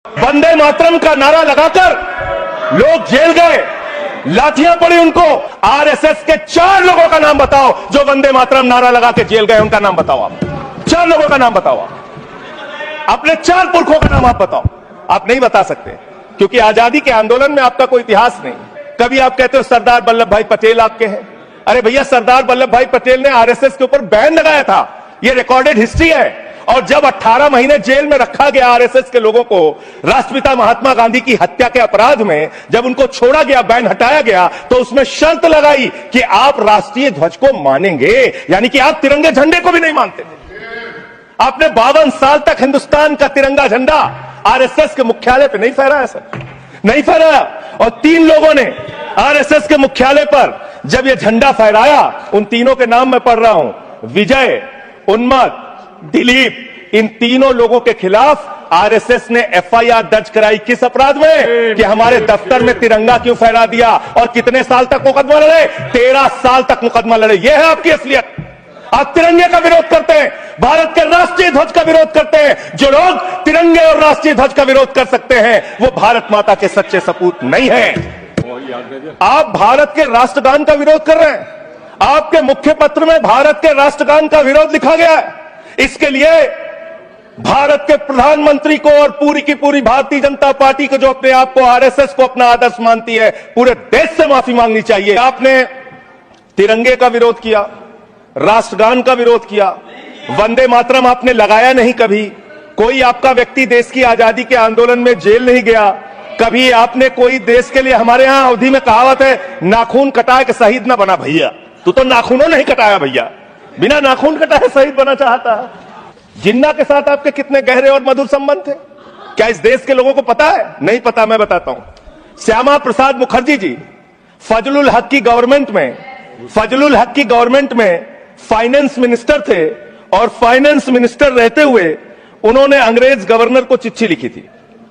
वंदे मातरम का नारा लगाकर लोग जेल गए, लाठियां पड़ी उनको। आरएसएस के 4 लोगों का नाम बताओ जो वंदे मातरम नारा लगा के जेल गए, उनका नाम बताओ आप। 4 लोगों का नाम बताओ आप, अपने 4 पुरखों का नाम आप बताओ। आप नहीं बता सकते क्योंकि आजादी के आंदोलन में आपका कोई इतिहास नहीं। कभी आप कहते हो सरदार वल्लभ भाई पटेल आपके हैं। अरे भैया, सरदार वल्लभ भाई पटेल ने आरएसएस के ऊपर बैन लगाया था, यह रिकॉर्डेड हिस्ट्री है। और जब 18 महीने जेल में रखा गया आरएसएस के लोगों को राष्ट्रपिता महात्मा गांधी की हत्या के अपराध में, जब उनको छोड़ा गया, बैन हटाया गया, तो उसमें शर्त लगाई कि आप राष्ट्रीय ध्वज को मानेंगे, यानी कि आप तिरंगे झंडे को भी नहीं मानते थे। आपने 52 साल तक हिंदुस्तान का तिरंगा झंडा आरएसएस के मुख्यालय पे नहीं फहराया सर, नहीं फहराया। और 3 लोगों ने आरएसएस के मुख्यालय पर जब यह झंडा फहराया, उन तीनों के नाम मैं पढ़ रहा हूं, विजय, उन्मत्त, दिलीप, इन तीनों लोगों के खिलाफ आरएसएस ने एफआईआर दर्ज कराई। किस अपराध में? कि हमारे दफ्तर में तिरंगा क्यों फहरा दिया। और कितने साल तक मुकदमा लड़े? 13 साल तक मुकदमा लड़े। यह है आपकी असलियत। आप तिरंगे का विरोध करते हैं, भारत के राष्ट्रीय ध्वज का विरोध करते हैं। जो लोग तिरंगे और राष्ट्रीय ध्वज का विरोध कर सकते हैं वो भारत माता के सच्चे सपूत नहीं है। आप भारत के राष्ट्रगान का विरोध कर रहे हैं। आपके मुख्य पत्र में भारत के राष्ट्रगान का विरोध लिखा गया है। इसके लिए भारत के प्रधानमंत्री को और पूरी की पूरी भारतीय जनता पार्टी को, जो अपने आप को आरएसएस को अपना आदर्श मानती है, पूरे देश से माफी मांगनी चाहिए। आपने तिरंगे का विरोध किया, राष्ट्रगान का विरोद किया, वंदे मातरम आपने लगाया नहीं कभी। कोई आपका व्यक्ति देश की आजादी के आंदोलन में जेल नहीं गया। कभी आपने कोई देश के लिए, हमारे यहां अवधि में कहावत है, नाखून कटाए के शहीद ना बना भैया। तू तो नाखूनों नहीं कटाया भैया, बिना नाखून कटाए शहीद बना चाहता है। जिन्ना के साथ आपके कितने गहरे और मधुर संबंध थे, क्या इस देश के लोगों को पता है? नहीं पता, मैं बताता हूं। श्यामा प्रसाद मुखर्जी जी फजलुल हक की गवर्नमेंट में फाइनेंस मिनिस्टर थे, और फाइनेंस मिनिस्टर रहते हुए उन्होंने अंग्रेज गवर्नर को चिट्ठी लिखी थी।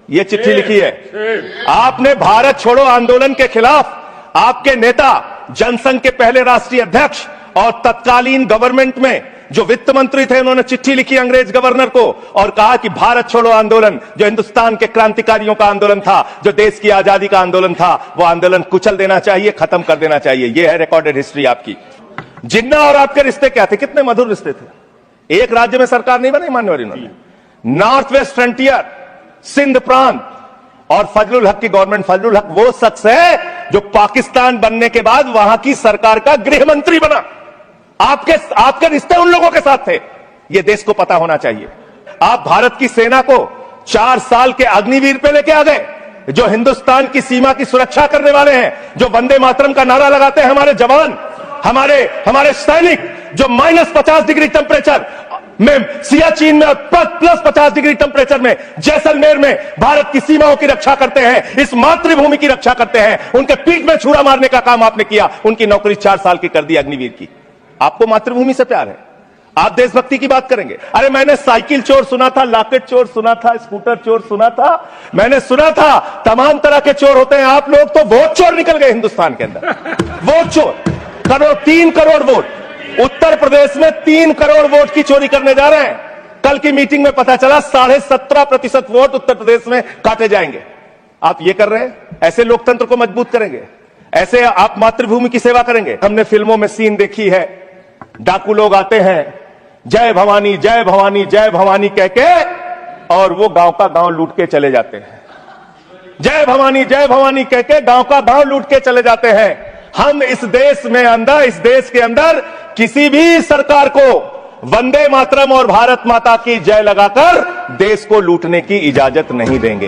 यह चिट्ठी लिखी है। आपने भारत छोड़ो आंदोलन के खिलाफ आपके नेता, जनसंघ के पहले राष्ट्रीय अध्यक्ष और तत्कालीन गवर्नमेंट में जो वित्त मंत्री थे, उन्होंने चिट्ठी लिखी अंग्रेज गवर्नर को और कहा कि भारत छोड़ो आंदोलन, जो हिंदुस्तान के क्रांतिकारियों का आंदोलन था, जो देश की आजादी का आंदोलन था, वो आंदोलन कुचल देना चाहिए, खत्म कर देना चाहिए। यह है रिकॉर्डेड हिस्ट्री आपकी। जिन्ना और आपके रिश्ते क्या थे? कितने मधुर रिश्ते थे। एक राज्य में सरकार नहीं बनाई मानने वाली इन्होंने, नॉर्थ वेस्ट फ्रंटियर, सिंध प्रांत, और फजलुल हक की गवर्नमेंट। फजलुल हक वो शख्स है जो पाकिस्तान बनने के बाद वहां की सरकार का गृह मंत्री बना। आपके रिश्ते उन लोगों के साथ थे, यह देश को पता होना चाहिए। आप भारत की सेना को 4 साल के अग्निवीर पे लेके आ गए, जो हिंदुस्तान की सीमा की सुरक्षा करने वाले हैं, जो वंदे मातरम का नारा लगाते हैं हमारे जवान, हमारे सैनिक, जो -50 डिग्री टेम्परेचर में सियाचिन में और प्लस 50 डिग्री टेम्परेचर में जैसलमेर में भारत की सीमाओं की रक्षा करते हैं, इस मातृभूमि की रक्षा करते हैं। उनके पीठ में छुरा मारने का काम आपने किया, उनकी नौकरी 4 साल की कर दी अग्निवीर की। आपको मातृभूमि से प्यार है, आप देशभक्ति की बात करेंगे। अरे मैंने साइकिल चोर सुना था, लॉकेट चोर सुना था, स्कूटर चोर सुना था, मैंने सुना था तमाम तरह के चोर होते हैं। आप लोग तो वोट चोर निकल गए हिंदुस्तान के अंदर। वोट चोर, 3 करोड़ वोट उत्तर प्रदेश में 3 करोड़ वोट की चोरी करने जा रहे हैं। कल की मीटिंग में पता चला 17.5% वोट उत्तर प्रदेश में काटे जाएंगे। आप ये कर रहे हैं, ऐसे लोकतंत्र को मजबूत करेंगे? ऐसे आप मातृभूमि की सेवा करेंगे? हमने फिल्मों में सीन देखी है, डाकू लोग आते हैं, जय भवानी जय भवानी जय भवानी कह के, और वो गांव का गांव लूट के चले जाते हैं। जय भवानी कह के गांव का गांव लूट के चले जाते हैं। हम इस देश के अंदर किसी भी सरकार को वंदे मातरम और भारत माता की जय लगाकर देश को लूटने की इजाजत नहीं देंगे।